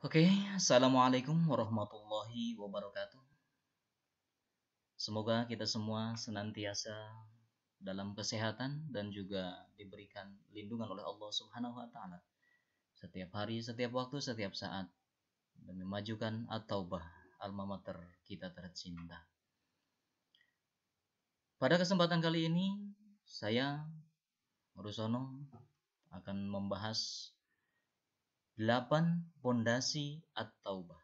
Oke, assalamualaikum warahmatullahi wabarakatuh. Semoga kita semua senantiasa dalam kesehatan dan juga diberikan lindungan oleh Allah Subhanahu wa Ta'ala setiap hari, setiap waktu, setiap saat, demi memajukan at-taubah, alma mater kita tercinta. Pada kesempatan kali ini, saya Rusono akan membahas 8 pondasi at-taubah.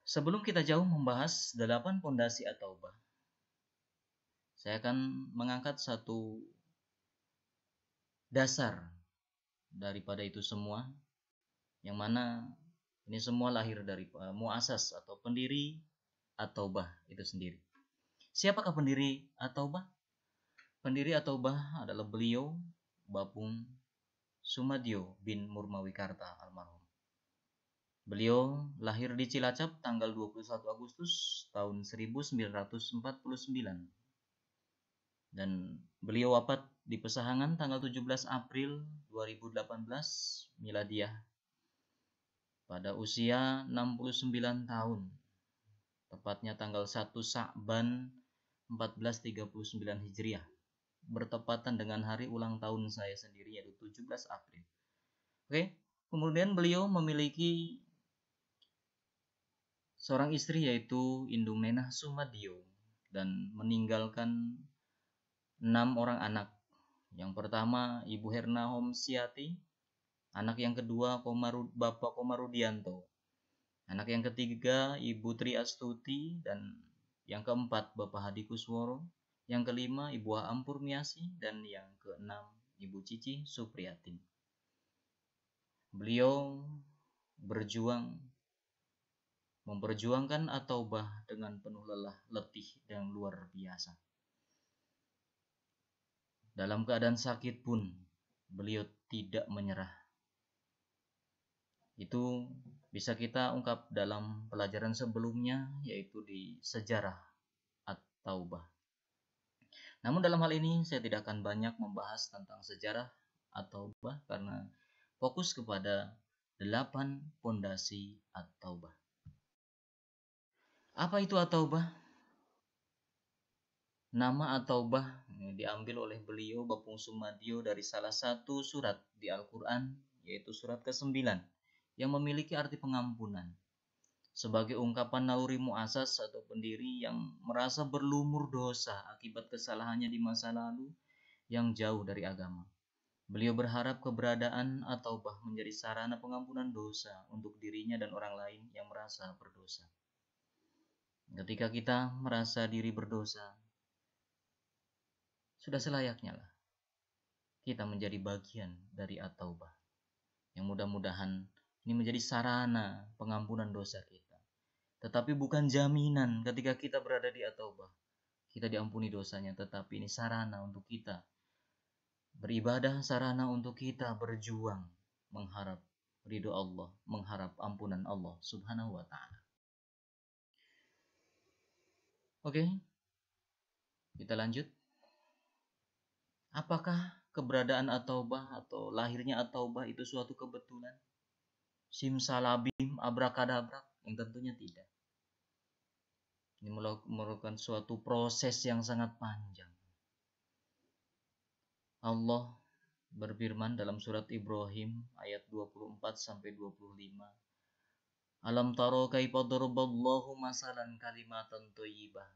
Sebelum kita jauh membahas 8 pondasi at-taubah, saya akan mengangkat satu dasar daripada itu semua, yang mana ini semua lahir dari muasas atau pendiri at-taubah itu sendiri. Siapakah pendiri at-taubah? Pendiri at-taubah adalah beliau Bapung Sumadyo bin Murmawikarta almarhum. Beliau lahir di Cilacap tanggal 21 Agustus tahun 1949 dan beliau wafat di Pesahangan tanggal 17 April 2018 miladiah pada usia 69 tahun, tepatnya tanggal 1 Sa'ban 1439 Hijriah, bertepatan dengan hari ulang tahun saya sendiri yaitu 17 April. Oke, kemudian beliau memiliki seorang istri yaitu Indumenah Sumadyo dan meninggalkan 6 orang anak. Yang pertama Ibu Herna Homsiati, anak yang kedua Bapak Komarudianto, anak yang ketiga Ibu Tri Astuti, dan yang keempat Bapak Hadi Kusworo, yang kelima Ibu Ampur Miasi, dan yang keenam Ibu Cici Supriyatin. Beliau memperjuangkan at-taubah dengan penuh lelah letih dan luar biasa. Dalam keadaan sakit pun beliau tidak menyerah. Itu bisa kita ungkap dalam pelajaran sebelumnya, yaitu di sejarah at-taubah. Namun dalam hal ini saya tidak akan banyak membahas tentang sejarah at-taubah karena fokus kepada 8 pondasi at-taubah. Apa itu at-taubah? Nama at-taubah diambil oleh beliau Bapung Sumadyo dari salah satu surat di Al-Quran, yaitu surat ke-9, yang memiliki arti pengampunan. Sebagai ungkapan naluri muasas atau pendiri yang merasa berlumur dosa akibat kesalahannya di masa lalu yang jauh dari agama. Beliau berharap keberadaan at-taubah menjadi sarana pengampunan dosa untuk dirinya dan orang lain yang merasa berdosa. Ketika kita merasa diri berdosa, sudah selayaknya lah kita menjadi bagian dari at-taubah, yang mudah-mudahan ini menjadi sarana pengampunan dosa kita. Tetapi bukan jaminan ketika kita berada di at-taubah kita diampuni dosanya, tetapi ini sarana untuk kita beribadah, sarana untuk kita berjuang mengharap ridho Allah, mengharap ampunan Allah Subhanahu wa Ta'ala. Oke, kita lanjut. Apakah keberadaan at-taubah atau lahirnya at-taubah itu suatu kebetulan? Simsalabim, abrakadabrak? Yang tentunya tidak. Ini merupakan suatu proses yang sangat panjang. Allah berfirman dalam surat Ibrahim ayat 24 sampai 25. Alam taro kaifa daraballahu masalan kalimatan thayyibah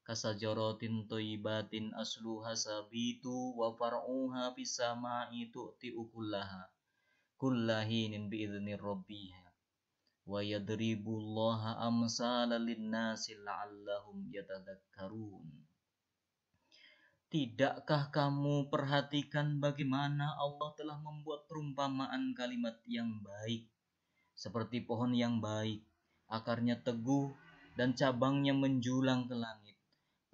kasajaratin thayyibatin asluha sabitu wa far'uha fis sama'i tu'ti ukullaha kullahinin bi'idzni rabbiha wa yadribullaha amsala linnasi la'allahum yatadhakkarun. Tidakkah kamu perhatikan bagaimana Allah telah membuat perumpamaan kalimat yang baik seperti pohon yang baik, akarnya teguh dan cabangnya menjulang ke langit.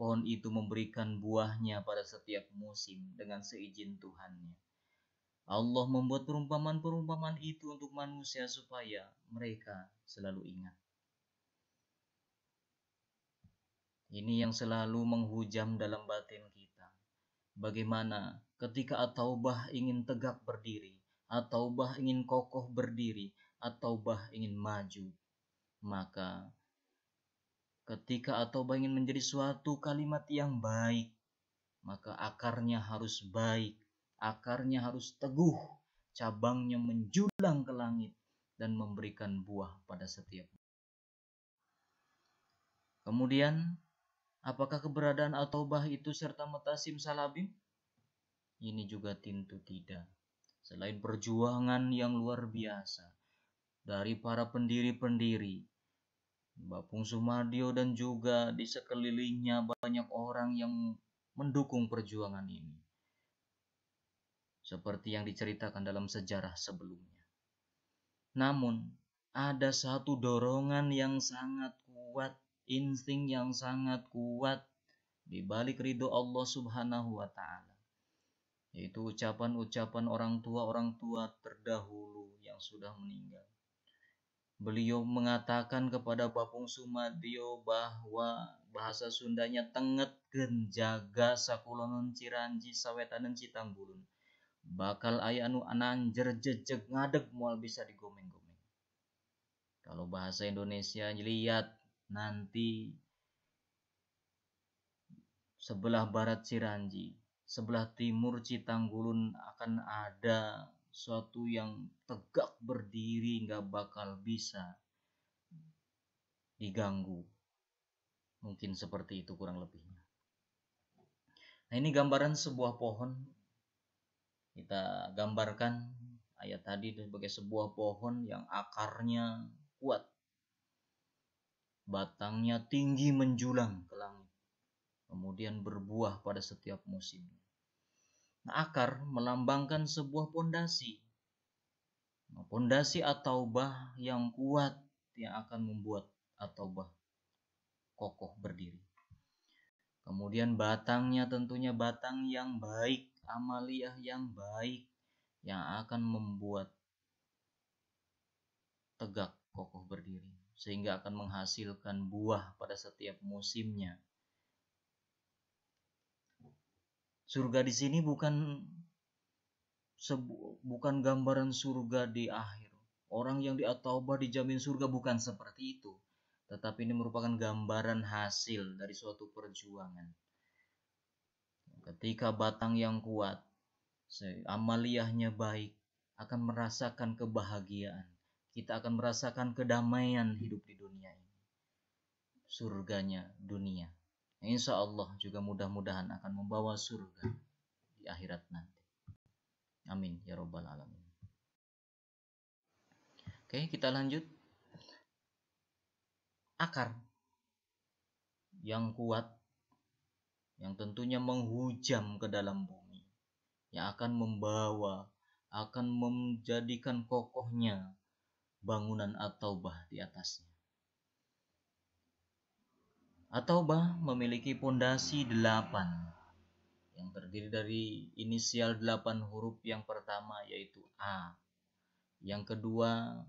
Pohon itu memberikan buahnya pada setiap musim dengan seizin Tuhannya. Allah membuat perumpamaan-perumpamaan itu untuk manusia supaya mereka selalu ingat. Ini yang selalu menghujam dalam batin kita. bagaimana ketika at-taubah ingin tegak berdiri, at-taubah ingin kokoh berdiri, at-taubah ingin maju, maka ketika at-taubah ingin menjadi suatu kalimat yang baik, maka akarnya harus baik, akarnya harus teguh, cabangnya menjulang ke langit dan memberikan buah pada setiap. Kemudian, apakah keberadaan at-taubah itu serta mutasim salabim? Ini juga tentu tidak. Selain perjuangan yang luar biasa dari para pendiri-pendiri, Bapung Sumardio dan juga di sekelilingnya banyak orang yang mendukung perjuangan ini, seperti yang diceritakan dalam sejarah sebelumnya. Namun, ada satu dorongan yang sangat kuat, insting yang sangat kuat di balik ridho Allah Subhanahu wa Ta'ala, yaitu ucapan-ucapan orang tua terdahulu yang sudah meninggal. Beliau mengatakan kepada Bapung Sumardio bahwa bahasa Sundanya tenget genjaga sakulonon Ciranji sawetanen Citanggulun. Bakal aya anu ananjer jejeg ngadeg moal bisa digomeng-gomeng. Kalau bahasa Indonesia lihat nanti sebelah barat Ciranji, sebelah timur Citanggulun akan ada suatu yang tegak berdiri, nggak bakal bisa diganggu. Mungkin seperti itu kurang lebihnya. Nah, ini gambaran sebuah pohon. Kita gambarkan ayat tadi sebagai sebuah pohon yang akarnya kuat, batangnya tinggi menjulang ke langit, kemudian berbuah pada setiap musim. Nah, akar melambangkan sebuah pondasi. Pondasi at-taubah yang kuat yang akan membuat at-taubah kokoh berdiri. Kemudian batangnya tentunya batang yang baik, amaliyah yang baik yang akan membuat tegak kokoh berdiri, sehingga akan menghasilkan buah pada setiap musimnya. Surga di sini bukan gambaran surga di akhir. Orang yang di at-taubah dijamin surga, bukan seperti itu. Tetapi ini merupakan gambaran hasil dari suatu perjuangan. Ketika batang yang kuat, amaliyahnya baik, akan merasakan kebahagiaan. Kita akan merasakan kedamaian hidup di dunia ini. Surganya dunia. Insya Allah juga mudah-mudahan akan membawa surga di akhirat nanti. Amin ya Rabbal Alamin. Oke, kita lanjut. Akar yang kuat, yang tentunya menghujam ke dalam bumi, yang akan membawa, akan menjadikan kokohnya bangunan at-taubah di atasnya. At-taubah memiliki pondasi 8 yang terdiri dari inisial 8 huruf. Yang pertama yaitu A, yang kedua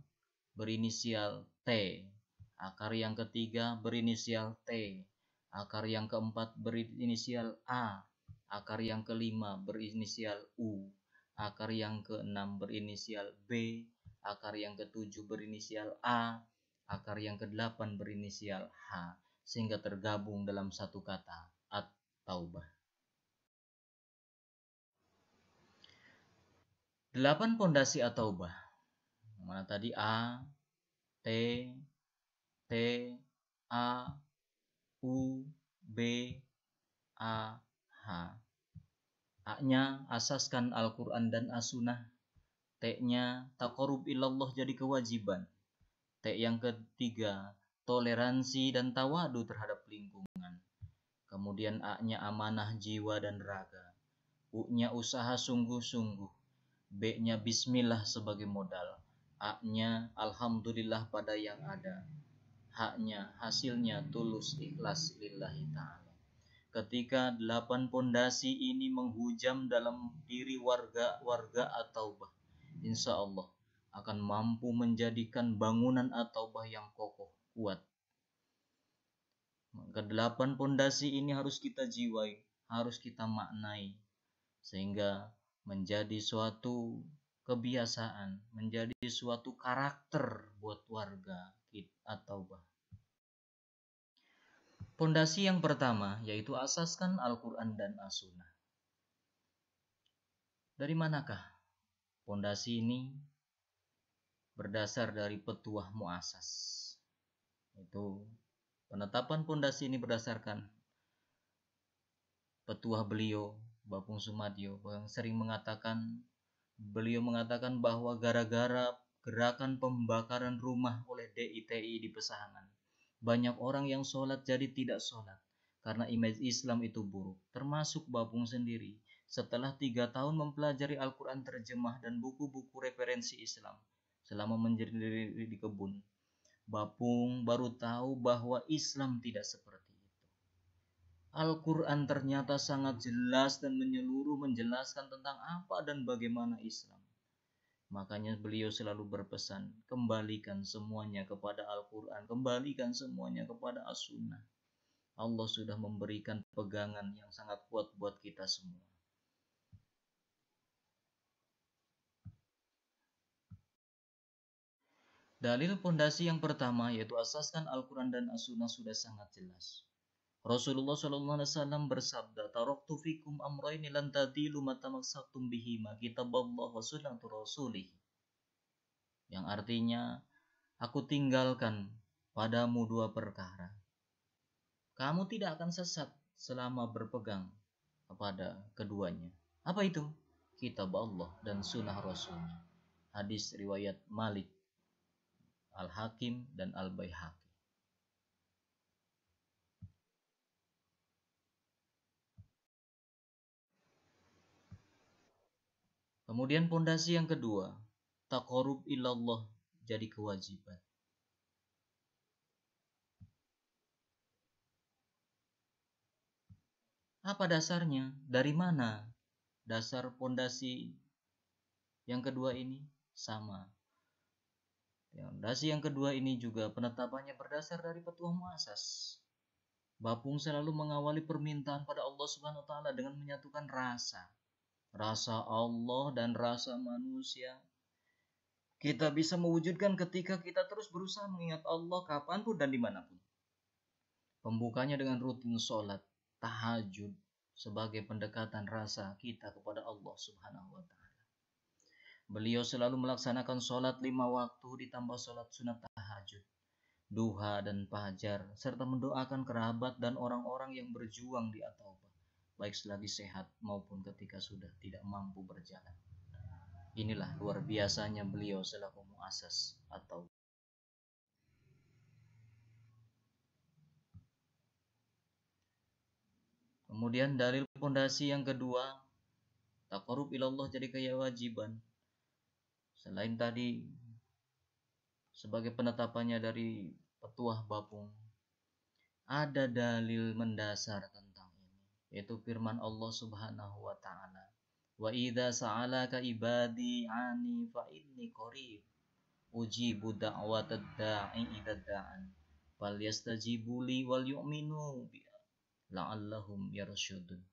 berinisial T, akar yang ketiga berinisial T, akar yang keempat berinisial A, akar yang kelima berinisial U, akar yang keenam berinisial B, akar yang ketujuh berinisial A, akar yang kedelapan berinisial H, sehingga tergabung dalam satu kata, at-taubah. 8 pondasi at-taubah. Mana tadi A, T, T, A, U, B, A, H. A-nya asaskan Al-Quran dan As-Sunnah. T-nya taqarrub ilallah jadi kewajiban. T yang ketiga toleransi dan tawadu terhadap lingkungan. Kemudian A-nya amanah jiwa dan raga. U-nya usaha sungguh-sungguh. B-nya bismillah sebagai modal. A-nya alhamdulillah pada yang ada. H-nya hasilnya tulus ikhlas lillahi ta'ala. Ketika 8 pondasi ini menghujam dalam diri warga at-taubah, insya Allah akan mampu menjadikan bangunan at-taubah yang kokoh, kuat. Maka 8 pondasi ini harus kita jiwai, harus kita maknai, sehingga menjadi suatu kebiasaan, menjadi suatu karakter buat warga atau bah. Pondasi yang pertama yaitu asaskan Al-Quran dan As-Sunnah. Dari manakah pondasi ini? Berdasar dari petuah muasas. Itu penetapan pondasi ini berdasarkan petuah beliau Bapung Sumadyo yang sering beliau mengatakan bahwa gara-gara gerakan pembakaran rumah oleh DITI di Pesahangan, banyak orang yang sholat jadi tidak sholat karena image Islam itu buruk, termasuk Bapung sendiri. Setelah 3 tahun mempelajari Al-Quran terjemah dan buku-buku referensi Islam selama menjadi di kebun, Bapung baru tahu bahwa Islam tidak seperti itu. Al-Quran ternyata sangat jelas dan menyeluruh menjelaskan tentang apa dan bagaimana Islam. Makanya beliau selalu berpesan, kembalikan semuanya kepada Al-Quran, kembalikan semuanya kepada As-Sunnah. Allah sudah memberikan pegangan yang sangat kuat buat kita semua. Dalil pondasi yang pertama yaitu asaskan Al-Quran dan As-Sunnah sudah sangat jelas. Rasulullah SAW bersabda, "Taraktu fikum amrayni lan tadilu ma tamassaktum bihima, kitaballah wa sunnatu rasulih." Yang artinya, aku tinggalkan padamu 2 perkara. Kamu tidak akan sesat selama berpegang kepada keduanya. Apa itu? Kitab Allah dan sunnah Rasulnya. Hadis riwayat Malik, Al-Hakim dan Al-Baihaqi. Kemudian pondasi yang kedua, taqarrub ilallah jadi kewajiban. Apa dasarnya? Dari mana dasar pondasi yang kedua ini? Sama. Pondasi yang kedua ini juga penetapannya berdasar dari petuah muasas. Bapung selalu mengawali permintaan pada Allah Subhanahu wa taala dengan menyatukan rasa Allah dan rasa manusia. Kita bisa mewujudkan ketika kita terus berusaha mengingat Allah kapanpun dan dimanapun. Pembukanya dengan rutin sholat, tahajud, sebagai pendekatan rasa kita kepada Allah Subhanahu wa ta'ala. Beliau selalu melaksanakan sholat 5 waktu ditambah sholat sunat tahajud, duha dan fajar, serta mendoakan kerabat dan orang-orang yang berjuang di At-Taubah, baik selagi sehat maupun ketika sudah tidak mampu berjalan. Inilah luar biasanya beliau selaku muasas atau kemudian dalil pondasi yang kedua, taqarrub ilallah jadi kewajiban. Selain tadi sebagai penetapannya dari petuah Bapung, ada dalil mendasar tentang ini, yaitu firman Allah Subhanahu wa taala, "Wa idza sa'alaka ibadi 'ani fa inni qarib ujibu da'watad da'i idza da'an falyastajibu li wal yu'minu bi la'allahum yarsyudun."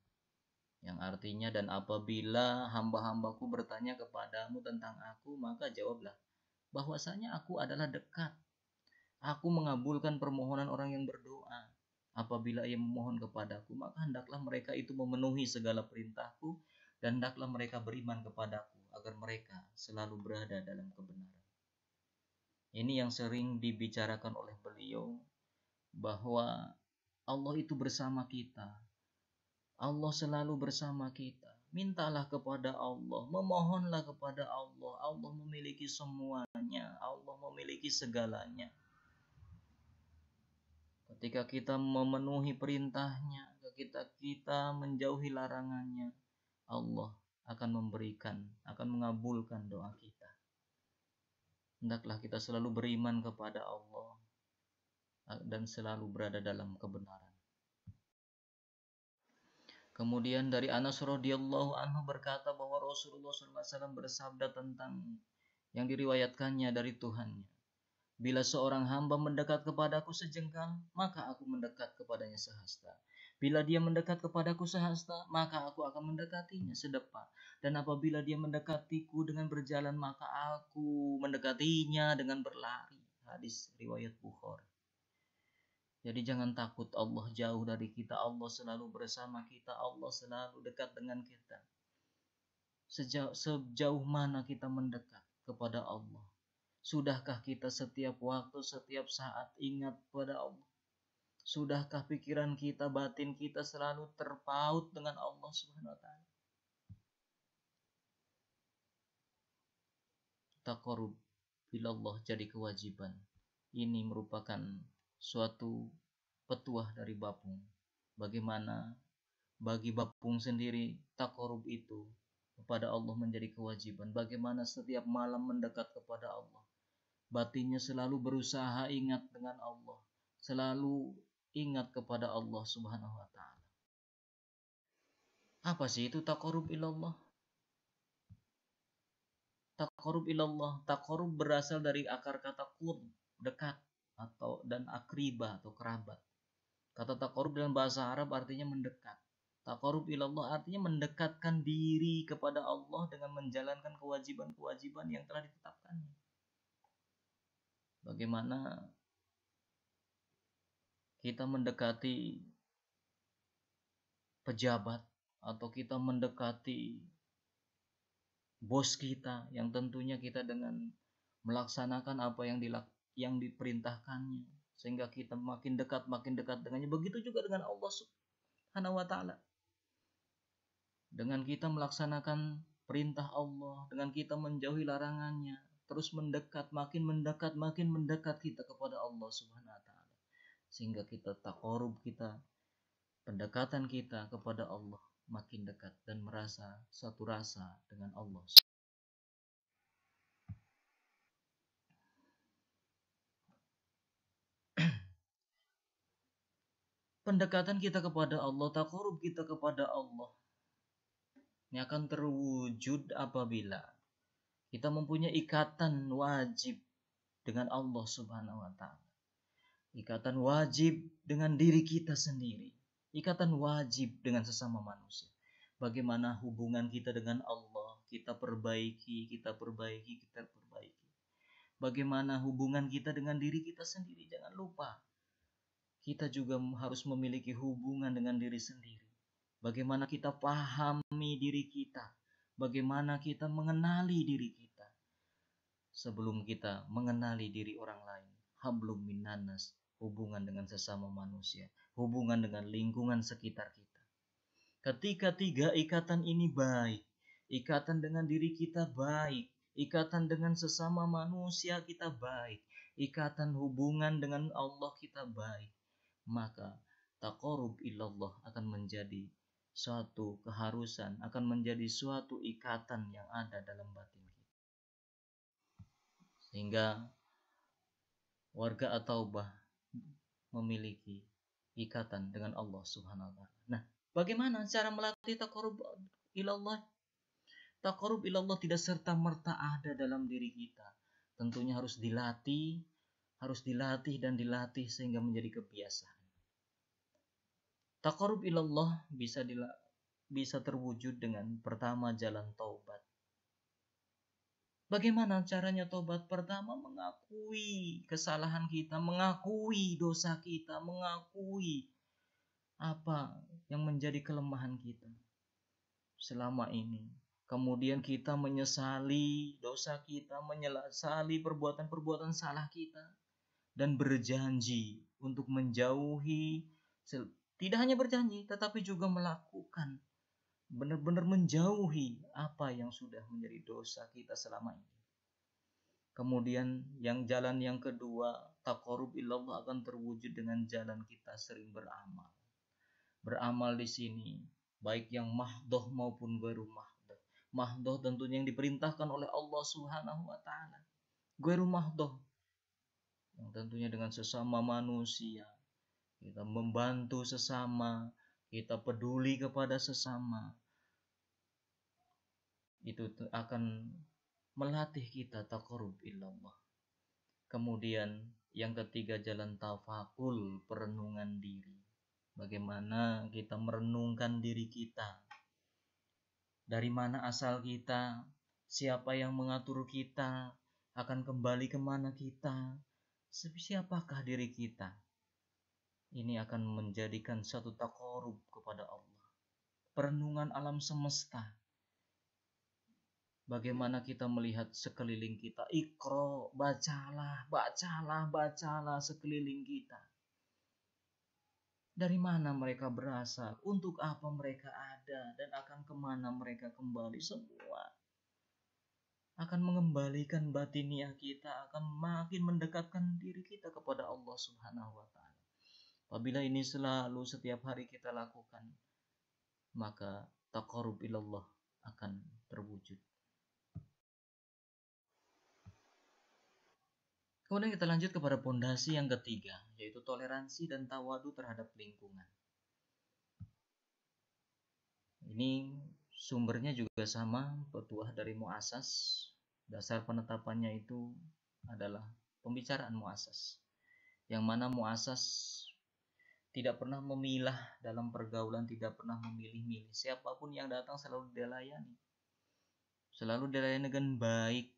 Yang artinya, dan apabila hamba-hambaku bertanya kepadamu tentang aku, maka jawablah bahwasanya aku adalah dekat. Aku mengabulkan permohonan orang yang berdoa. Apabila ia memohon kepadaku, maka hendaklah mereka itu memenuhi segala perintahku dan hendaklah mereka beriman kepadaku agar mereka selalu berada dalam kebenaran. Ini yang sering dibicarakan oleh beliau, bahwa Allah itu bersama kita. Allah selalu bersama kita. Mintalah kepada Allah, memohonlah kepada Allah. Allah memiliki semuanya, Allah memiliki segalanya. Ketika kita memenuhi perintahnya, ketika kita menjauhi larangannya, Allah akan mengabulkan doa kita. Hendaklah kita selalu beriman kepada Allah dan selalu berada dalam kebenaran. Kemudian dari Anas radhiyallahu anhu berkata bahwa Rasulullah SAW bersabda tentang yang diriwayatkannya dari Tuhannya, "Bila seorang hamba mendekat kepadaku sejengkal, maka aku mendekat kepadanya sehasta. Bila dia mendekat kepadaku sehasta, maka aku akan mendekatinya sedepan. Dan apabila dia mendekatiku dengan berjalan, maka aku mendekatinya dengan berlari. Hadis riwayat Bukhari. Jadi jangan takut Allah jauh dari kita. Allah selalu bersama kita. Allah selalu dekat dengan kita. Sejauh mana kita mendekat kepada Allah? Sudahkah kita setiap waktu, setiap saat ingat pada Allah? Sudahkah pikiran kita, batin kita selalu terpaut dengan Allah Subhanahu wa taala? Taqarrub ilallah jadi kewajiban. Ini merupakan suatu petuah dari Bapung. Bagaimana bagi Bapung sendiri taqarrub itu kepada Allah menjadi kewajiban. Bagaimana setiap malam mendekat kepada Allah. Batinnya selalu berusaha ingat dengan Allah. Selalu ingat kepada Allah Subhanahu wa taala. Apa sih itu taqarrub ilallah? Taqarrub ilallah, taqarrub berasal dari akar kata qurb, dekat, atau dan akriba atau kerabat. Kata taqarrub dalam bahasa Arab artinya mendekat. Taqarrub ilallah artinya mendekatkan diri kepada Allah dengan menjalankan kewajiban-kewajiban yang telah ditetapkannya. Bagaimana kita mendekati pejabat atau kita mendekati bos kita yang tentunya kita dengan melaksanakan apa yang diperintahkannya sehingga kita makin dekat dengannya. Begitu juga dengan Allah Subhanahu wa taala. Dengan kita melaksanakan perintah Allah, dengan kita menjauhi larangannya, terus makin mendekat kita kepada Allah Subhanahu wa taala. Sehingga kita taqarrub kita, pendekatan kita kepada Allah makin dekat dan merasa satu rasa dengan Allah. Pendekatan kita kepada Allah, taqarrub kita kepada Allah ini akan terwujud apabila kita mempunyai ikatan wajib dengan Allah Subhanahu wa taala. Ikatan wajib dengan diri kita sendiri. Ikatan wajib dengan sesama manusia. Bagaimana hubungan kita dengan Allah, kita perbaiki. Bagaimana hubungan kita dengan diri kita sendiri, jangan lupa. Kita juga harus memiliki hubungan dengan diri sendiri. Bagaimana kita pahami diri kita, bagaimana kita mengenali diri kita. Sebelum kita mengenali diri orang lain, hablum minnanas, hubungan dengan sesama manusia, hubungan dengan lingkungan sekitar kita. Ketika tiga ikatan ini baik, ikatan dengan diri kita baik, ikatan dengan sesama manusia kita baik, ikatan hubungan dengan Allah kita baik, maka taqarrub ilallah akan menjadi suatu keharusan, akan menjadi suatu ikatan yang ada dalam batin kita. Sehingga warga At-Taubah memiliki ikatan dengan Allah Subhanahu wa taala. Nah, bagaimana cara melatih taqarrub ilallah? Taqarrub ilallah tidak serta-merta ada dalam diri kita. Tentunya harus dilatih dan dilatih sehingga menjadi kebiasaan. Taqarrub ilallah bisa terwujud dengan pertama jalan taubat. Bagaimana caranya taubat? Pertama, mengakui kesalahan kita, mengakui dosa kita, mengakui apa yang menjadi kelemahan kita selama ini. Kemudian kita menyesali dosa kita, menyesali perbuatan-perbuatan salah kita, dan berjanji untuk menjauhi, tidak hanya berjanji, tetapi juga melakukan, benar-benar menjauhi apa yang sudah menjadi dosa kita selama ini. Kemudian jalan yang kedua, taqarrub ilallah akan terwujud dengan jalan kita sering beramal. Beramal di sini baik yang mahdoh maupun ghairu mahdoh. Mahdoh tentunya yang diperintahkan oleh Allah Subhanahu wa taala. Ghairu mahdoh yang tentunya dengan sesama manusia. Kita membantu sesama, kita peduli kepada sesama. Itu akan melatih kita taqarrub ilallah. Kemudian yang ketiga, jalan tafakul, perenungan diri. bagaimana kita merenungkan diri kita, dari mana asal kita, siapa yang mengatur kita, akan kembali kemana kita, siapakah diri kita. Ini akan menjadikan satu takarub kepada Allah. Perenungan alam semesta. Bagaimana kita melihat sekeliling kita. Iqra, bacalah sekeliling kita. Dari mana mereka berasal, untuk apa mereka ada, dan akan kemana mereka kembali. Semua akan mengembalikan batiniah kita, akan makin mendekatkan diri kita kepada Allah Subhanahu wa Ta'ala. Apabila ini selalu setiap hari kita lakukan, maka taqarrub ilallah akan terwujud. Kemudian kita lanjut kepada pondasi yang ketiga, yaitu toleransi dan tawadu terhadap lingkungan. Ini sumbernya juga sama, petuah dari Mu'assas. Dasar penetapannya itu adalah pembicaraan Mu'assas, yang mana Mu'assas tidak pernah memilah dalam pergaulan, tidak pernah memilih-milih. Siapapun yang datang selalu dilayani. Selalu dilayani dengan baik.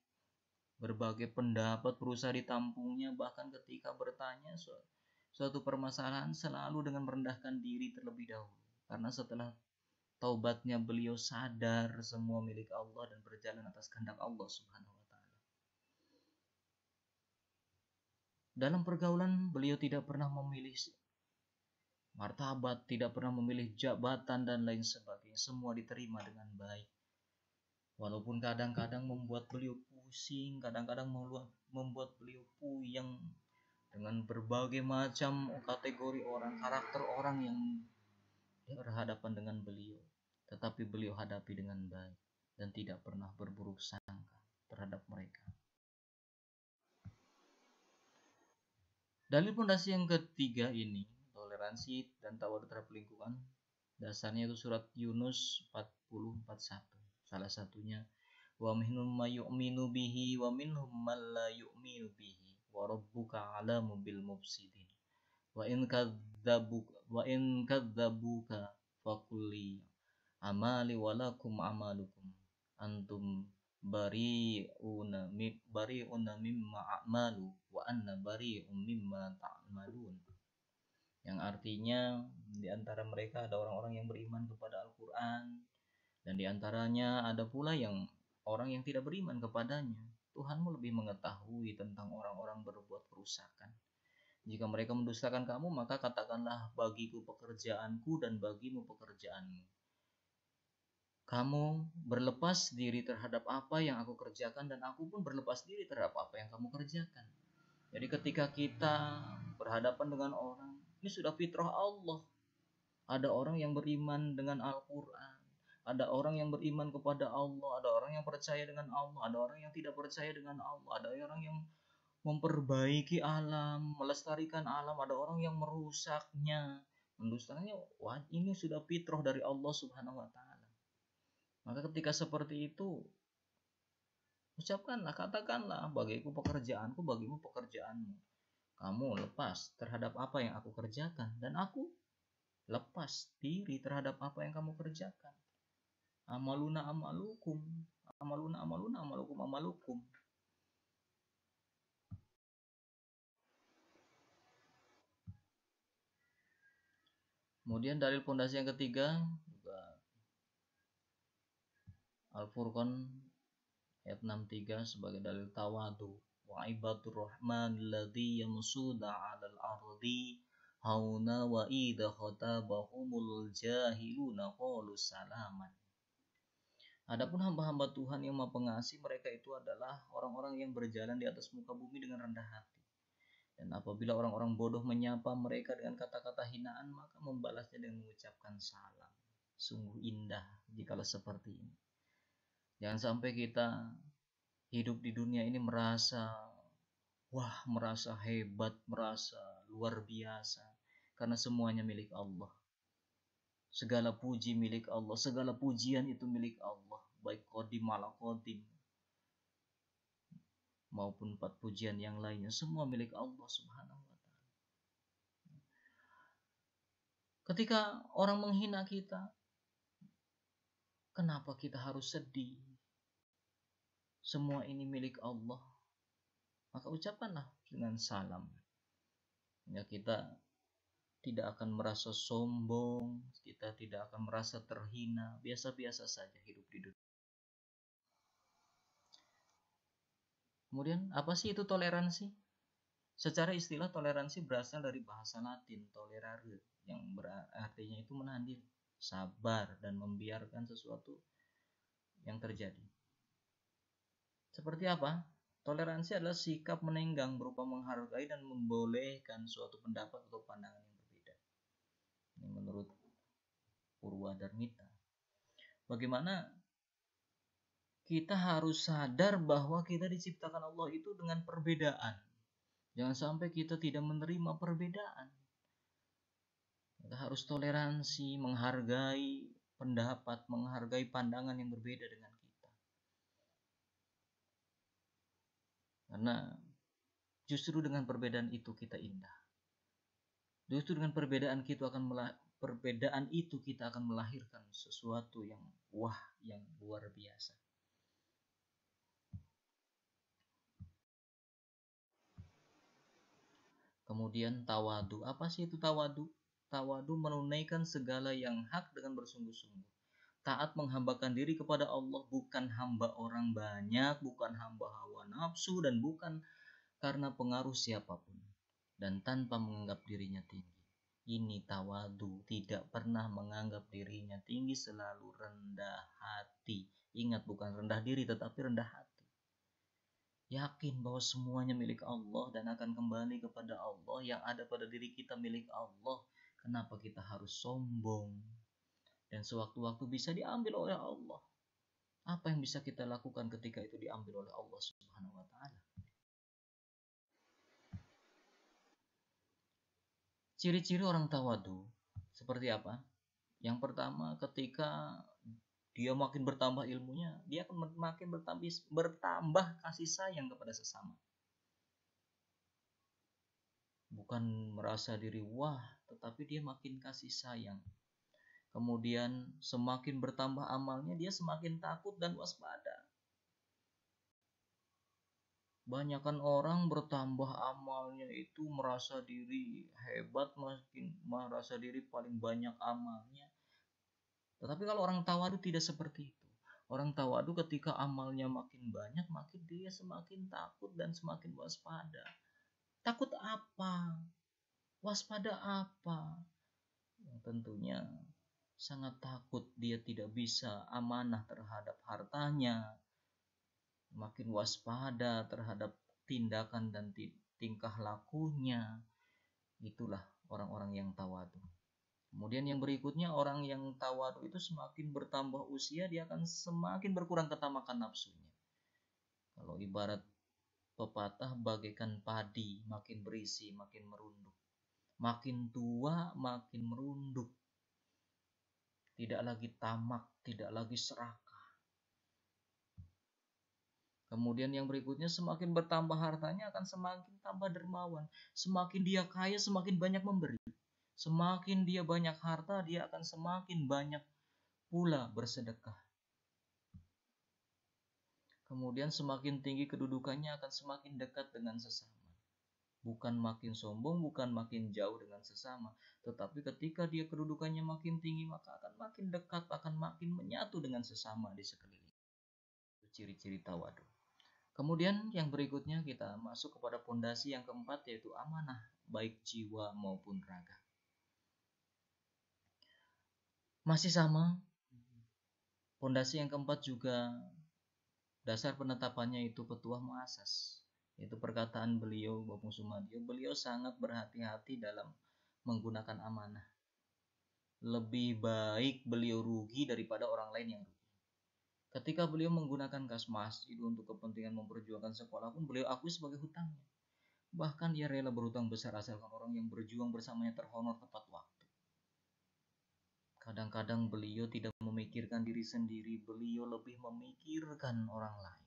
Berbagai pendapat berusaha ditampungnya, bahkan ketika bertanya suatu permasalahan selalu dengan merendahkan diri terlebih dahulu. Karena setelah taubatnya beliau sadar semua milik Allah dan berjalan atas kehendak Allah Subhanahu wa Ta'ala. Dalam pergaulan beliau tidak pernah memilih martabat, tidak pernah memilih jabatan dan lain sebagainya. Semua diterima dengan baik. Walaupun kadang-kadang membuat beliau pusing, kadang-kadang membuat beliau puyeng dengan berbagai macam kategori orang, karakter orang yang berhadapan dengan beliau. Tetapi beliau hadapi dengan baik dan tidak pernah berburuk sangka terhadap mereka. Dalil pondasi yang ketiga ini, toleransi dan tawadu terhadap lingkungan, dasarnya itu surat Yunus 40:41. Salah satunya, wa minhum may yu'minu bihi wa minhum man la yu'minu bihi wa rabbuka 'alamu bil mufsidin wa in kadzabuka faqul amali wa lakum amalukum antum bari'una mimma a'malu wa anna bari'un mimma ta'malun. Yang artinya di antara mereka ada orang-orang yang beriman kepada Al-Qur'an, dan diantaranya ada pula yang orang yang tidak beriman kepadanya. Tuhanmu lebih mengetahui tentang orang-orang berbuat kerusakan. Jika mereka mendustakan kamu, maka katakanlah, bagiku pekerjaanku dan bagimu pekerjaanmu. Kamu berlepas diri terhadap apa yang aku kerjakan, dan aku pun berlepas diri terhadap apa yang kamu kerjakan. Jadi ketika kita berhadapan dengan orang, ini sudah fitrah Allah. Ada orang yang beriman dengan Al-Quran, ada orang yang beriman kepada Allah, ada orang yang percaya dengan Allah, ada orang yang tidak percaya dengan Allah, ada orang yang memperbaiki alam, melestarikan alam, ada orang yang merusaknya, mendustakannya. Wah, ini sudah fitrah dari Allah Subhanahu wa Ta'ala. Maka ketika seperti itu, ucapkanlah, katakanlah, bagiku pekerjaanku, bagimu pekerjaanmu. Kamu lepas terhadap apa yang aku kerjakan, dan aku lepas diri terhadap apa yang kamu kerjakan. Amaluna amalukum, amaluna amalukum amalukum. Kemudian dalil pondasi yang ketiga juga Al-Furqan ayat 63 sebagai dalil tawadu. Wa ibadur rahman alladzi yamsuna 'alal ardi hauna wa idza khatabahumul jahiluna qalu salaman. Adapun hamba-hamba Tuhan yang Maha Pengasih, mereka itu adalah orang-orang yang berjalan di atas muka bumi dengan rendah hati. Dan apabila orang-orang bodoh menyapa mereka dengan kata-kata hinaan, maka membalasnya dengan mengucapkan salam. Sungguh indah jikalau seperti ini. Jangan sampai kita hidup di dunia ini merasa hebat, merasa luar biasa, karena semuanya milik Allah. Segala puji milik Allah, segala pujian itu milik Allah, baik qadim ala qadim maupun 4 pujian yang lainnya, semua milik Allah Subhanahu wa Ta'ala. Ketika orang menghina kita, kenapa kita harus sedih? Semua ini milik Allah. Maka ucapkanlah dengan salam. Ya, kita tidak akan merasa sombong, kita tidak akan merasa terhina, biasa-biasa saja hidup di dunia. Kemudian apa sih itu toleransi? Secara istilah toleransi berasal dari bahasa Latin tolerare, yang artinya itu menahan diri, sabar dan membiarkan sesuatu yang terjadi. Seperti apa? Toleransi adalah sikap menenggang berupa menghargai dan membolehkan suatu pendapat atau pandangan yang berbeda. Ini menurut Purwadarmita. Bagaimana kita harus sadar bahwa kita diciptakan Allah itu dengan perbedaan. Jangan sampai kita tidak menerima perbedaan. Kita harus toleransi, menghargai pendapat, menghargai pandangan yang berbeda dengan kita. Karena justru dengan perbedaan itu kita indah. Justru dengan perbedaan itu kita akan melahirkan sesuatu yang wah, yang luar biasa. Kemudian tawadu. Apa sih itu tawadu? Tawadu menunaikan segala yang hak dengan bersungguh-sungguh. Taat menghambakan diri kepada Allah, bukan hamba orang banyak, bukan hamba hawa nafsu, dan bukan karena pengaruh siapapun, dan tanpa menganggap dirinya tinggi. Ini tawadu, tidak pernah menganggap dirinya tinggi, selalu rendah hati. Ingat, bukan rendah diri tetapi rendah hati. Yakin bahwa semuanya milik Allah dan akan kembali kepada Allah. Yang ada pada diri kita milik Allah. Kenapa kita harus sombong? Dan sewaktu-waktu bisa diambil oleh Allah. Apa yang bisa kita lakukan ketika itu diambil oleh Allah Subhanahu wa Ta'ala? Ciri-ciri orang tawadu seperti apa? Yang pertama, ketika dia makin bertambah ilmunya, dia akan makin bertambah kasih sayang kepada sesama. Bukan merasa diri wah, tetapi dia makin kasih sayang. Kemudian semakin bertambah amalnya, dia semakin takut dan waspada. Banyakan orang bertambah amalnya itu merasa diri hebat, makin merasa diri paling banyak amalnya. Tetapi kalau orang tawadu tidak seperti itu. Orang tawadu ketika amalnya makin banyak, makin dia semakin takut dan semakin waspada. Takut apa? Waspada apa? Yang tentunya sangat takut dia tidak bisa amanah terhadap hartanya. Makin waspada terhadap tindakan dan tingkah lakunya. Itulah orang-orang yang tawadu. Kemudian yang berikutnya, orang yang tawadu itu semakin bertambah usia, dia akan semakin berkurang ketamakan nafsunya. Kalau ibarat pepatah, bagaikan padi, makin berisi, makin merunduk. Makin tua, makin merunduk. Tidak lagi tamak, tidak lagi serakah. Kemudian yang berikutnya, semakin bertambah hartanya akan semakin tambah dermawan. Semakin dia kaya, semakin banyak memberi. Semakin dia banyak harta, dia akan semakin banyak pula bersedekah. Kemudian semakin tinggi kedudukannya akan semakin dekat dengan sesama. Bukan makin sombong, bukan makin jauh dengan sesama. Tetapi ketika dia kedudukannya makin tinggi, maka akan makin dekat, akan makin menyatu dengan sesama di sekeliling. Itu ciri-ciri tawadu. Kemudian yang berikutnya kita masuk kepada pondasi yang keempat, yaitu amanah, baik jiwa maupun raga. Masih sama, pondasi yang keempat juga dasar penetapannya itu petuah muasas. Itu perkataan beliau, Bapung Sumadyo. Beliau sangat berhati-hati dalam menggunakan amanah. Lebih baik beliau rugi daripada orang lain yang rugi. Ketika beliau menggunakan kas masjid untuk kepentingan memperjuangkan sekolah pun, beliau akui sebagai hutangnya. Bahkan ia rela berhutang besar asalkan orang yang berjuang bersamanya terhonor tepat waktu. Kadang-kadang beliau tidak memikirkan diri sendiri, beliau lebih memikirkan orang lain.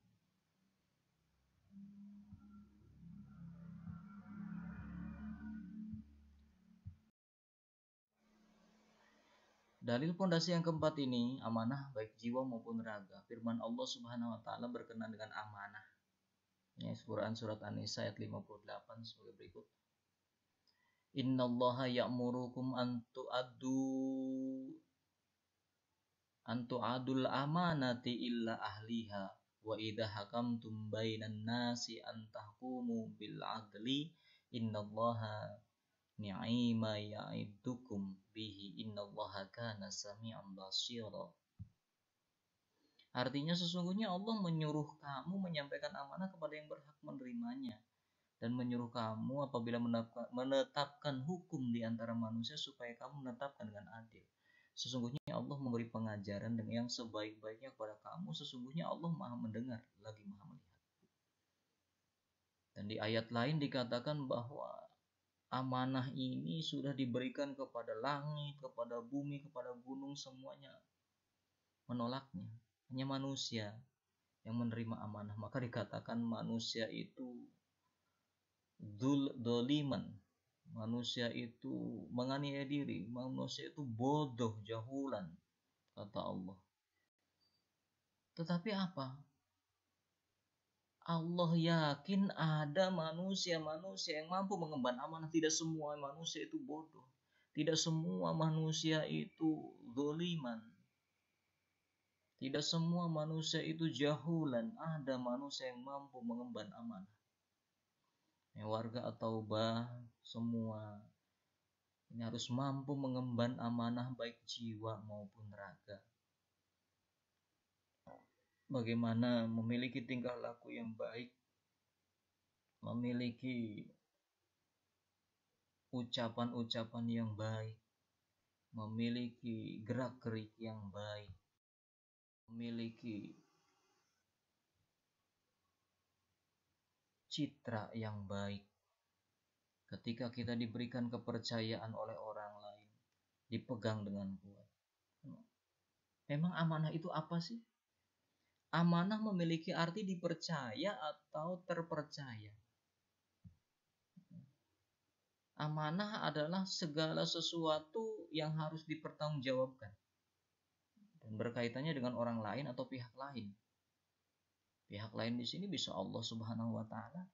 Dalil pondasi yang keempat ini, amanah baik jiwa maupun raga. Firman Allah Subhanahu wa taala berkenaan dengan amanah. Ya, Quran surat An-Nisa ayat 58 sebagai berikut. Innallaha ya'murukum antu'adul amanati illa ahliha wa idha hakamtum bainan nasi antahkumu bil adli innallaha ni'ima ya'idukum bihi innallaha kana sami'an basira. Artinya sesungguhnya Allah menyuruh kamu menyampaikan amanah kepada yang berhak menerimanya dan menyuruh kamu apabila menetapkan hukum di antara manusia supaya kamu menetapkan dengan adil. Sesungguhnya Allah memberi pengajaran dengan yang sebaik-baiknya kepada kamu. Sesungguhnya Allah Maha mendengar lagi Maha melihat. Dan di ayat lain dikatakan bahwa amanah ini sudah diberikan kepada langit, kepada bumi, kepada gunung, semuanya menolaknya. Hanya manusia yang menerima amanah. Maka dikatakan manusia itu doliman, manusia itu menganiaya diri, manusia itu bodoh, jahulan, kata Allah. Tetapi apa? Allah yakin ada manusia-manusia yang mampu mengemban amanah. Tidak semua manusia itu bodoh, tidak semua manusia itu doliman, tidak semua manusia itu jahulan. Ada manusia yang mampu mengemban amanah. Warga at-Taubah semua ini harus mampu mengemban amanah baik jiwa maupun raga. Bagaimana memiliki tingkah laku yang baik, memiliki ucapan-ucapan yang baik, memiliki gerak-gerik yang baik, memiliki citra yang baik. Ketika kita diberikan kepercayaan oleh orang lain, dipegang dengan kuat. Memang amanah itu apa sih? Amanah memiliki arti dipercaya atau terpercaya. Amanah adalah segala sesuatu yang harus dipertanggungjawabkan dan berkaitannya dengan orang lain atau pihak lain. Pihak lain di sini bisa Allah Subhanahu wa taala.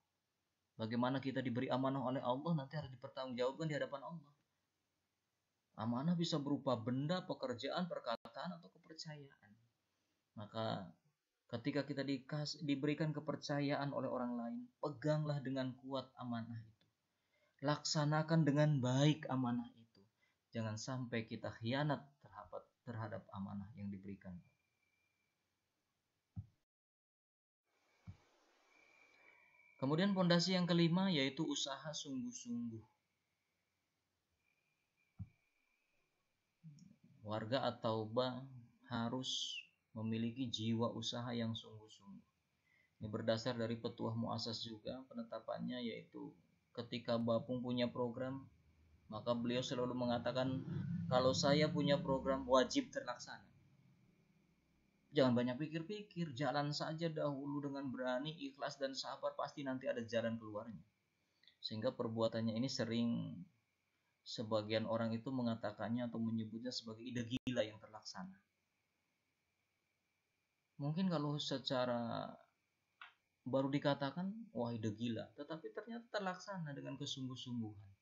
Bagaimana kita diberi amanah oleh Allah nanti harus dipertanggungjawabkan di hadapan Allah. Amanah bisa berupa benda, pekerjaan, perkataan, atau kepercayaan. Maka ketika kita diberikan kepercayaan oleh orang lain, peganglah dengan kuat amanah itu. Laksanakan dengan baik amanah itu. Jangan sampai kita khianat terhadap amanah yang diberikan. Kemudian pondasi yang kelima yaitu usaha sungguh-sungguh. Warga at-Taubah harus memiliki jiwa usaha yang sungguh-sungguh. Ini berdasar dari petuah muasas juga penetapannya, yaitu ketika Bapung punya program, maka beliau selalu mengatakan kalau saya punya program wajib terlaksana. Jangan banyak pikir-pikir, jalan saja dahulu dengan berani, ikhlas dan sabar, pasti nanti ada jalan keluarnya. Sehingga perbuatannya ini sering sebagian orang itu mengatakannya atau menyebutnya sebagai ide gila yang terlaksana. Mungkin kalau secara baru dikatakan, wah ide gila, tetapi ternyata terlaksana dengan kesungguh-sungguhan.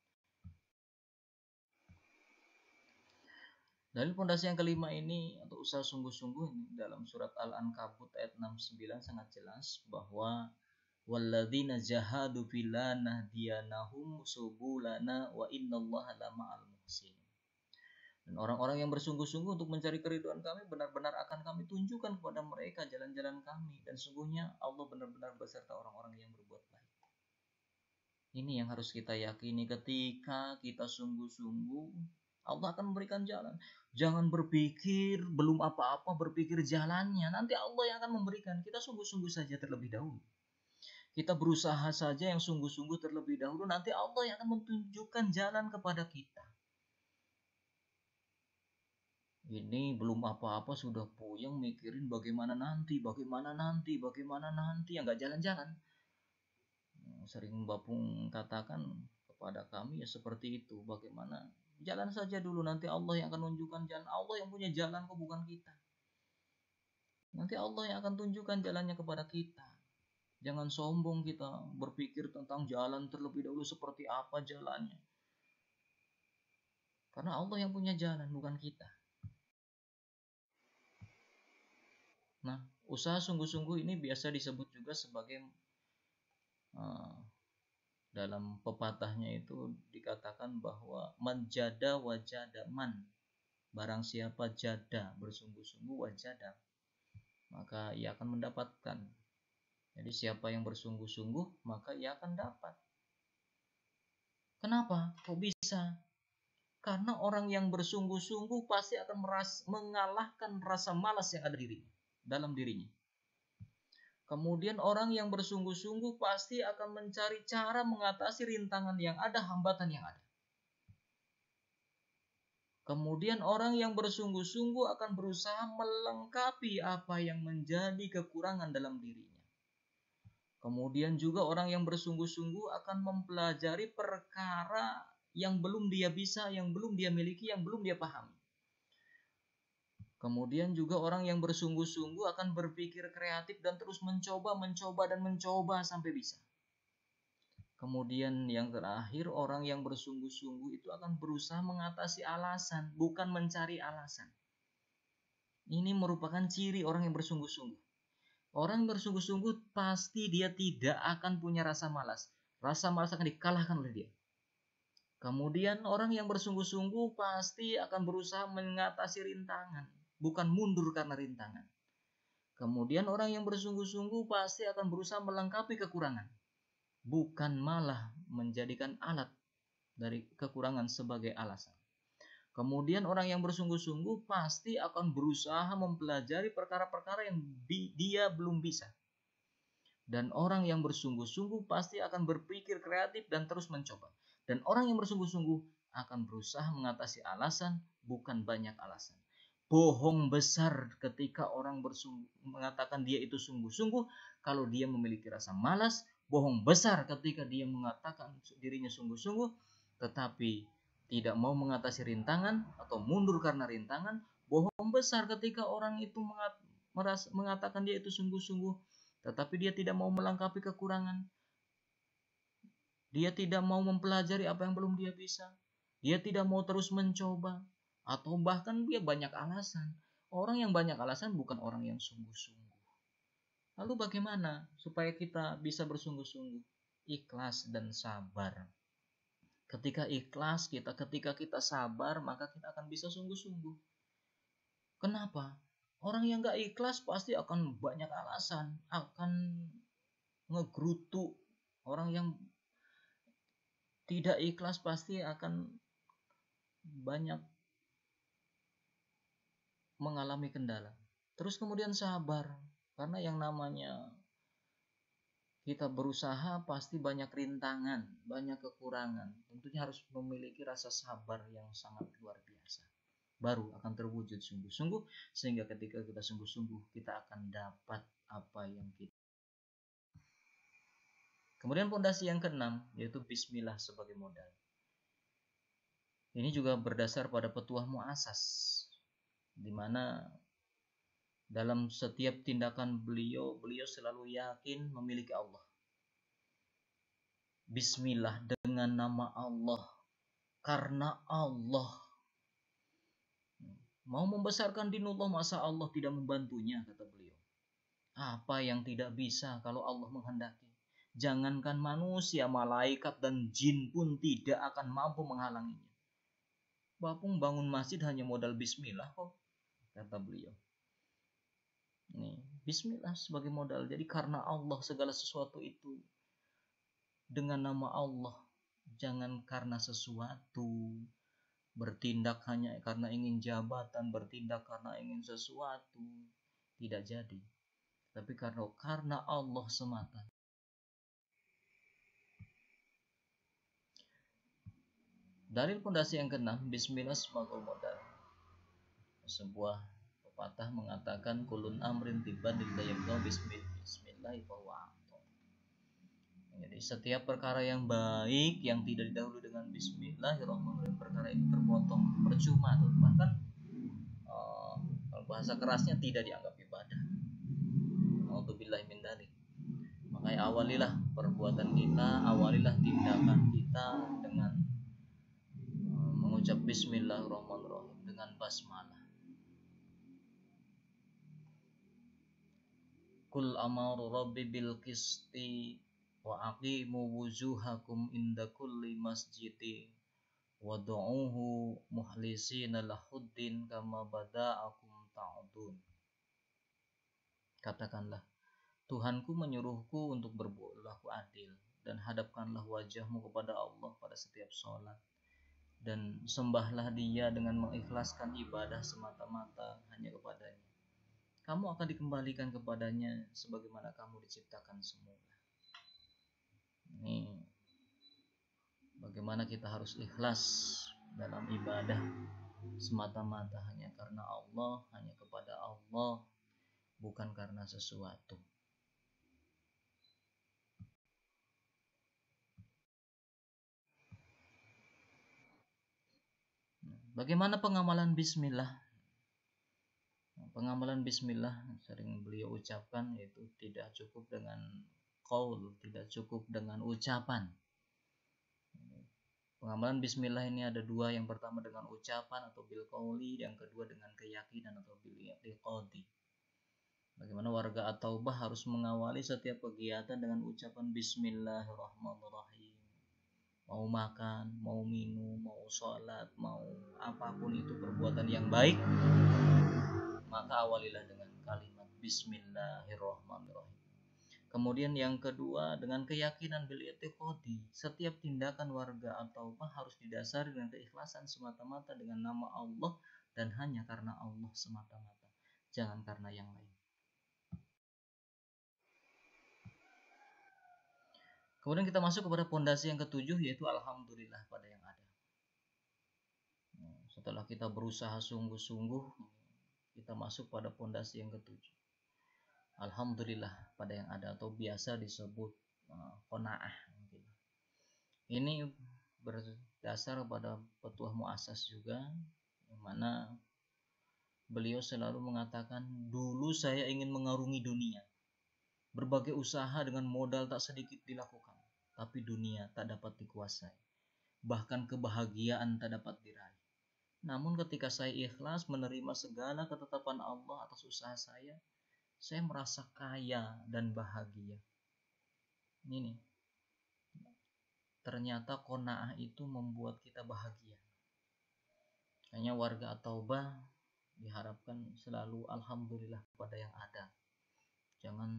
Dalil pondasi yang kelima ini atau usaha sungguh-sungguh ini dalam surat Al-Ankabut ayat 69 sangat jelas bahwa walladzina jahadu fina nahdiyanahum subulana wa innallaha lama'al muhsinin. Dan orang-orang yang bersungguh-sungguh untuk mencari keridhaan kami, benar-benar akan kami tunjukkan kepada mereka jalan-jalan kami, dan sungguhnya Allah benar-benar beserta orang-orang yang berbuat baik. Ini yang harus kita yakini, ketika kita sungguh-sungguh Allah akan memberikan jalan. Jangan berpikir belum apa-apa, berpikir jalannya. Nanti Allah yang akan memberikan. Kita sungguh-sungguh saja terlebih dahulu. Kita berusaha saja yang sungguh-sungguh terlebih dahulu. Nanti Allah yang akan menunjukkan jalan kepada kita. Ini belum apa-apa sudah puyeng mikirin bagaimana nanti. Yang gak jalan-jalan. Sering Bapung katakan kepada kami ya seperti itu. Bagaimana Jalan saja dulu, nanti Allah yang akan menunjukkan jalan. Allah yang punya jalan kok, bukan kita. Nanti Allah yang akan tunjukkan jalannya kepada kita. Jangan sombong kita berpikir tentang jalan terlebih dahulu seperti apa jalannya. Karena Allah yang punya jalan, bukan kita. Nah, usaha sungguh-sungguh ini biasa disebut juga sebagai dalam pepatahnya itu dikatakan bahwa menjada wajada man. Barang siapa jada, bersungguh-sungguh, wajada, maka ia akan mendapatkan. Jadi siapa yang bersungguh-sungguh, maka ia akan dapat. Kenapa? Kok bisa? Karena orang yang bersungguh-sungguh pasti akan mengalahkan rasa malas yang ada dalam dirinya. Kemudian orang yang bersungguh-sungguh pasti akan mencari cara mengatasi rintangan yang ada, hambatan yang ada. Kemudian orang yang bersungguh-sungguh akan berusaha melengkapi apa yang menjadi kekurangan dalam dirinya. Kemudian juga orang yang bersungguh-sungguh akan mempelajari perkara yang belum dia bisa, yang belum dia miliki, yang belum dia pahami. Kemudian juga orang yang bersungguh-sungguh akan berpikir kreatif dan terus mencoba sampai bisa. Kemudian yang terakhir, orang yang bersungguh-sungguh itu akan berusaha mengatasi alasan, bukan mencari alasan. Ini merupakan ciri orang yang bersungguh-sungguh. Orang yang bersungguh-sungguh pasti dia tidak akan punya rasa malas. Rasa malas akan dikalahkan oleh dia. Kemudian orang yang bersungguh-sungguh pasti akan berusaha mengatasi rintangan, bukan mundur karena rintangan. Kemudian orang yang bersungguh-sungguh pasti akan berusaha melengkapi kekurangan, bukan malah menjadikan alat dari kekurangan sebagai alasan. Kemudian orang yang bersungguh-sungguh pasti akan berusaha mempelajari perkara-perkara yang dia belum bisa. Dan orang yang bersungguh-sungguh pasti akan berpikir kreatif dan terus mencoba. Dan orang yang bersungguh-sungguh akan berusaha mengatasi alasan, bukan banyak alasan. Bohong besar ketika orang mengatakan dia itu sungguh-sungguh kalau dia memiliki rasa malas. Bohong besar ketika dia mengatakan dirinya sungguh-sungguh tetapi tidak mau mengatasi rintangan atau mundur karena rintangan. Bohong besar ketika orang itu mengatakan dia itu sungguh-sungguh tetapi dia tidak mau melengkapi kekurangan. Dia tidak mau mempelajari apa yang belum dia bisa. Dia tidak mau terus mencoba. Atau bahkan dia banyak alasan. Orang yang banyak alasan bukan orang yang sungguh-sungguh. Lalu bagaimana supaya kita bisa bersungguh-sungguh? Ikhlas dan sabar. Ketika ikhlas, ketika kita sabar, maka kita akan bisa sungguh-sungguh. Kenapa? Orang yang gak ikhlas pasti akan banyak alasan. Akan ngegrutu. Orang yang tidak ikhlas pasti akan banyak mengalami kendala. Terus kemudian sabar, karena yang namanya kita berusaha pasti banyak rintangan, banyak kekurangan. Tentunya harus memiliki rasa sabar yang sangat luar biasa. Baru akan terwujud sungguh-sungguh, sehingga ketika kita sungguh-sungguh kita akan dapat apa yang kita. Kemudian fondasi yang keenam yaitu bismillah sebagai modal. Ini juga berdasar pada petuah muasas, di mana dalam setiap tindakan beliau selalu yakin memiliki Allah. Bismillah, dengan nama Allah, karena Allah. Mau membesarkan dinullah, masa Allah tidak membantunya, kata beliau. Apa yang tidak bisa kalau Allah menghendaki? Jangankan manusia, malaikat dan jin pun tidak akan mampu menghalanginya. Bapung bangun masjid hanya modal bismillah kok, kata beliau. Nih, bismillah sebagai modal. Jadi karena Allah segala sesuatu itu dengan nama Allah. Jangan karena sesuatu. Bertindak hanya karena ingin jabatan, bertindak karena ingin sesuatu. Tidak jadi. Tapi karena Allah semata. Dalil pondasi yang keenam, bismillah sebagai modal. Sebuah pepatah mengatakan kulun amrin tibadil dayabdo bismillah fahuwa. Jadi setiap perkara yang baik yang tidak didahului dengan Bismillahirrahmanirrahim, perkara itu terpotong, percuma tuh. Bahkan kalau bahasa kerasnya tidak dianggap ibadah. Nauzubillahi min dzalik. Makanya awalilah perbuatan kita, awalilah tindakan kita dengan mengucap Bismillahirrahmanirrahim, dengan basmalah. Kul amaru rabbi bil qisti wa aqimu wujuhakum inda kulli masjidi wad'uuhu mukhlisina lahuddin kama bada'akum ta'udun. Katakanlah, Tuhanku menyuruhku untuk berlaku adil, dan hadapkanlah wajahmu kepada Allah pada setiap sholat, dan sembahlah Dia dengan mengikhlaskan ibadah semata-mata hanya kepadanya. Kamu akan dikembalikan kepadanya sebagaimana kamu diciptakan semula. Ini bagaimana kita harus ikhlas dalam ibadah semata-mata hanya karena Allah, hanya kepada Allah, bukan karena sesuatu. Bagaimana pengamalan bismillah? Pengamalan bismillah sering beliau ucapkan, yaitu tidak cukup dengan qaul, tidak cukup dengan ucapan. Pengamalan bismillah ini ada dua, yang pertama dengan ucapan atau bil qauli, yang kedua dengan keyakinan atau bil i'tiqadi. Bagaimana warga At-Taubah harus mengawali setiap kegiatan dengan ucapan Bismillahirrahmanirrahim. Mau makan, mau minum, mau sholat, mau apapun itu perbuatan yang baik, maka awalilah dengan kalimat Bismillahirrahmanirrahim. Kemudian yang kedua dengan keyakinan bil i'tiqadi. Setiap tindakan warga At-Taubah harus didasari dengan keikhlasan semata-mata dengan nama Allah dan hanya karena Allah semata-mata, jangan karena yang lain. Kemudian kita masuk kepada pondasi yang ketujuh, yaitu alhamdulillah pada yang ada. Setelah kita berusaha sungguh-sungguh, kita masuk pada pondasi yang ketujuh. Alhamdulillah pada yang ada, atau biasa disebut qanaah. Ini berdasar pada petuah muasas juga, yang mana beliau selalu mengatakan, dulu saya ingin mengarungi dunia. Berbagai usaha dengan modal tak sedikit dilakukan, tapi dunia tak dapat dikuasai. Bahkan kebahagiaan tak dapat diraih. Namun ketika saya ikhlas menerima segala ketetapan Allah atas usaha saya merasa kaya dan bahagia. Ini ternyata qanaah itu membuat kita bahagia. Hanya warga At-Taubah diharapkan selalu alhamdulillah pada yang ada. Jangan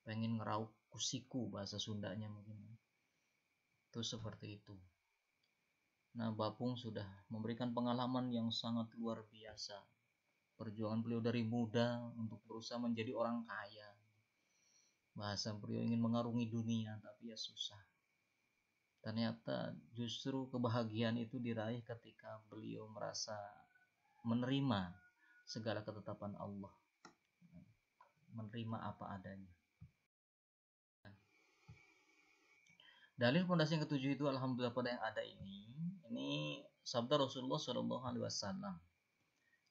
pengen ngerauk kusiku, bahasa Sundanya mungkin. Itu seperti itu. Nah, Bapung sudah memberikan pengalaman yang sangat luar biasa. Perjuangan beliau dari muda untuk berusaha menjadi orang kaya. Bahasa beliau ingin mengarungi dunia, tapi ya susah. Ternyata justru kebahagiaan itu diraih ketika beliau merasa menerima segala ketetapan Allah. Menerima apa adanya. Dalil pondasi yang ketujuh itu alhamdulillah pada yang ada ini sabda Rasulullah SAW.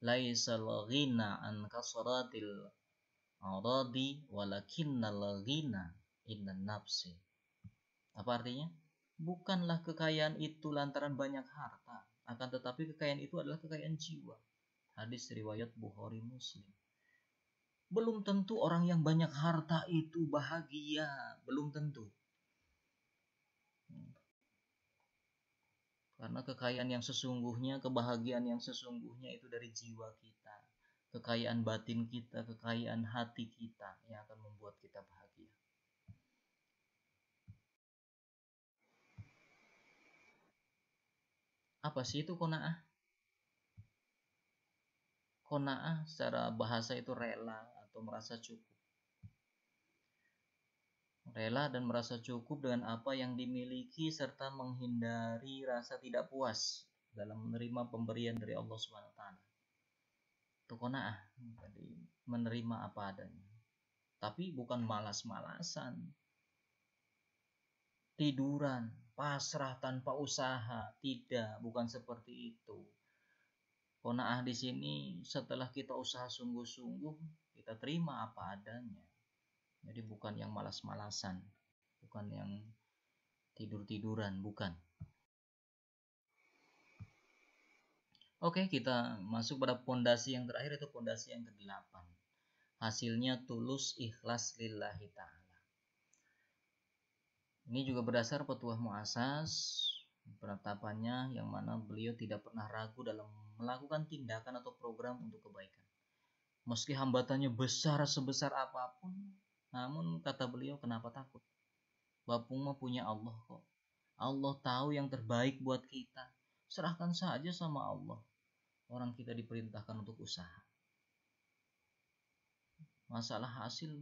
Laisal ghina an kasratil aradi walakinnal ghina innan nafsi. Apa artinya? Bukanlah kekayaan itu lantaran banyak harta, akan tetapi kekayaan itu adalah kekayaan jiwa. Hadis riwayat Bukhari Muslim. Belum tentu orang yang banyak harta itu bahagia, belum tentu. Karena kekayaan yang sesungguhnya, kebahagiaan yang sesungguhnya itu dari jiwa kita. Kekayaan batin kita, kekayaan hati kita yang akan membuat kita bahagia. Apa sih itu qanaah? Qanaah secara bahasa itu rela atau merasa cukup. Rela dan merasa cukup dengan apa yang dimiliki serta menghindari rasa tidak puas dalam menerima pemberian dari Allah SWT. Itu qanaah, jadi menerima apa adanya. Tapi bukan malas-malasan. tiduran, pasrah tanpa usaha. Tidak, bukan seperti itu. Qanaah di sini setelah kita usaha sungguh-sungguh, kita terima apa adanya. Jadi bukan yang malas-malasan, bukan yang tidur-tiduran, bukan. Oke, kita masuk pada pondasi yang terakhir, itu pondasi yang ke-8. Hasilnya tulus ikhlas lillahi ta'ala. Ini juga berdasar petuah muasas, penetapannya yang mana beliau tidak pernah ragu dalam melakukan tindakan atau program untuk kebaikan. Meski hambatannya besar sebesar apapun, namun kata beliau, kenapa takut? Bapung mah punya Allah kok. Allah tahu yang terbaik buat kita. Serahkan saja sama Allah. Orang kita diperintahkan untuk usaha. Masalah hasil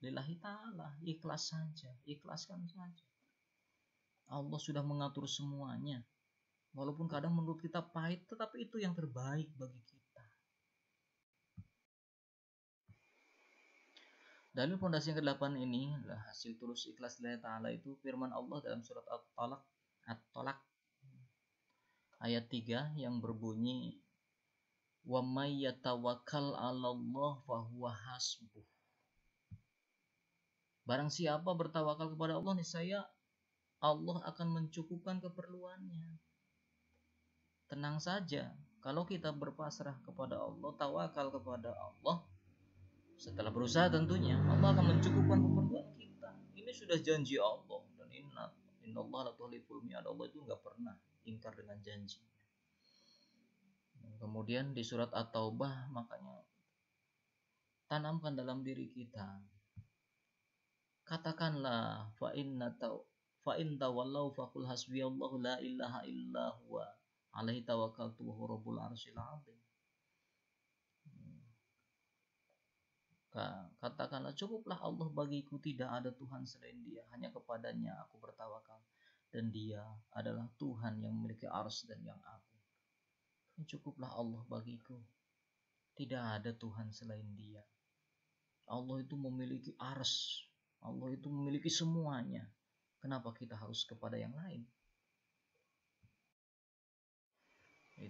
lillahi ta'ala, ikhlas saja, ikhlaskan saja. Allah sudah mengatur semuanya. Walaupun kadang menurut kita pahit, tetapi itu yang terbaik bagi kita. Dalil pondasi yang ke-8 ini adalah hasil tulus ikhlas lillahi ta'ala, itu firman Allah dalam surat At-Tolak ayat 3 yang berbunyi, wa may yatawakkal 'alallah fahuwa hasbuh. Barang siapa bertawakal kepada Allah, niscaya Allah akan mencukupkan keperluannya. Tenang saja, kalau kita berpasrah kepada Allah, tawakal kepada Allah, setelah berusaha tentunya, Allah akan mencukupkan keperluan kita. Ini sudah janji Allah. Dan innallaha la yukhliful mi'ad. Allah itu nggak pernah ingkar dengan janji. Kemudian di surat At-Taubah, makanya tanamkan dalam diri kita, katakanlah fa in tawallau faqul hasbiyallahu la ilaha illa huwa alaihi tawakkaltu wa huwa rabbul arsyil azim. Katakanlah, cukuplah Allah bagiku, tidak ada Tuhan selain Dia, hanya kepadanya aku bertawakal, dan Dia adalah Tuhan yang memiliki arsy dan yang agung. Cukuplah Allah bagiku, tidak ada Tuhan selain Dia. Allah itu memiliki arsy, Allah itu memiliki semuanya. Kenapa kita harus kepada yang lain?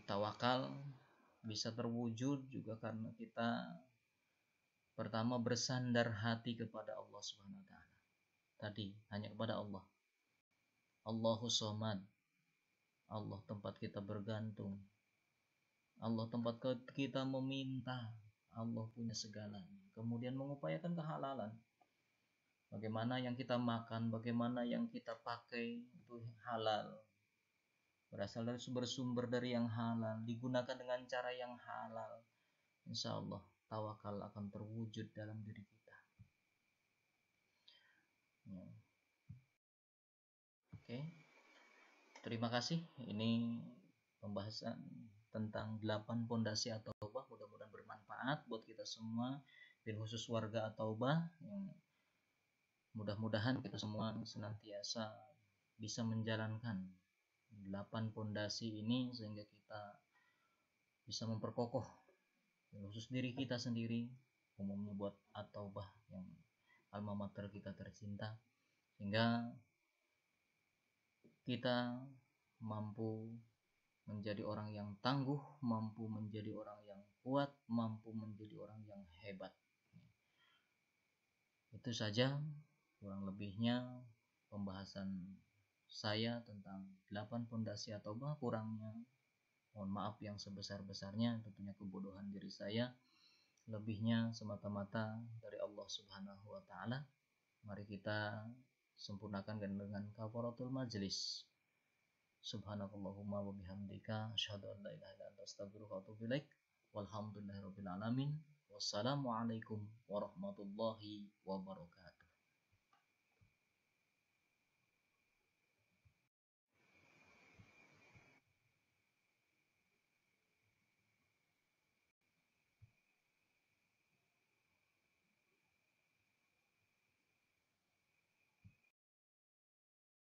Tawakal bisa terwujud juga karena kita pertama bersandar hati kepada Allah Subhanahu wa taala. Tadi hanya kepada Allah. Allahus Somad. Allah tempat kita bergantung. Allah tempat kita meminta. Allah punya segalanya. Kemudian mengupayakan kehalalan. Bagaimana yang kita makan, bagaimana yang kita pakai itu halal. Berasal dari sumber-sumber dari yang halal, digunakan dengan cara yang halal. Insya Allah tawakal akan terwujud dalam diri kita. Ya. Oke. Terima kasih. Ini pembahasan tentang 8 pondasi At-Taubah. Mudah-mudahan bermanfaat buat kita semua, dan khusus warga At-Taubah. Mudah-mudahan kita semua senantiasa bisa menjalankan 8 pondasi ini sehingga kita bisa memperkokoh khusus diri kita sendiri, umumnya buat At-Taubah yang alma mater kita tercinta, sehingga kita mampu menjadi orang yang tangguh, mampu menjadi orang yang kuat, mampu menjadi orang yang hebat. Itu saja kurang lebihnya pembahasan saya tentang 8 pondasi At-Taubah. Kurangnya mohon maaf yang sebesar-besarnya, tentunya kebodohan diri saya. Lebihnya semata-mata dari Allah Subhanahu wa taala. Mari kita sempurnakan dengan kafaratul majlis. Subhanakallahumma wa bihamdika asyhadu an la ilaha illa anta astaghfiruka wa atubu ilaik. Walhamdulillahirabbil alamin. Wassalamualaikum warahmatullahi wabarakatuh.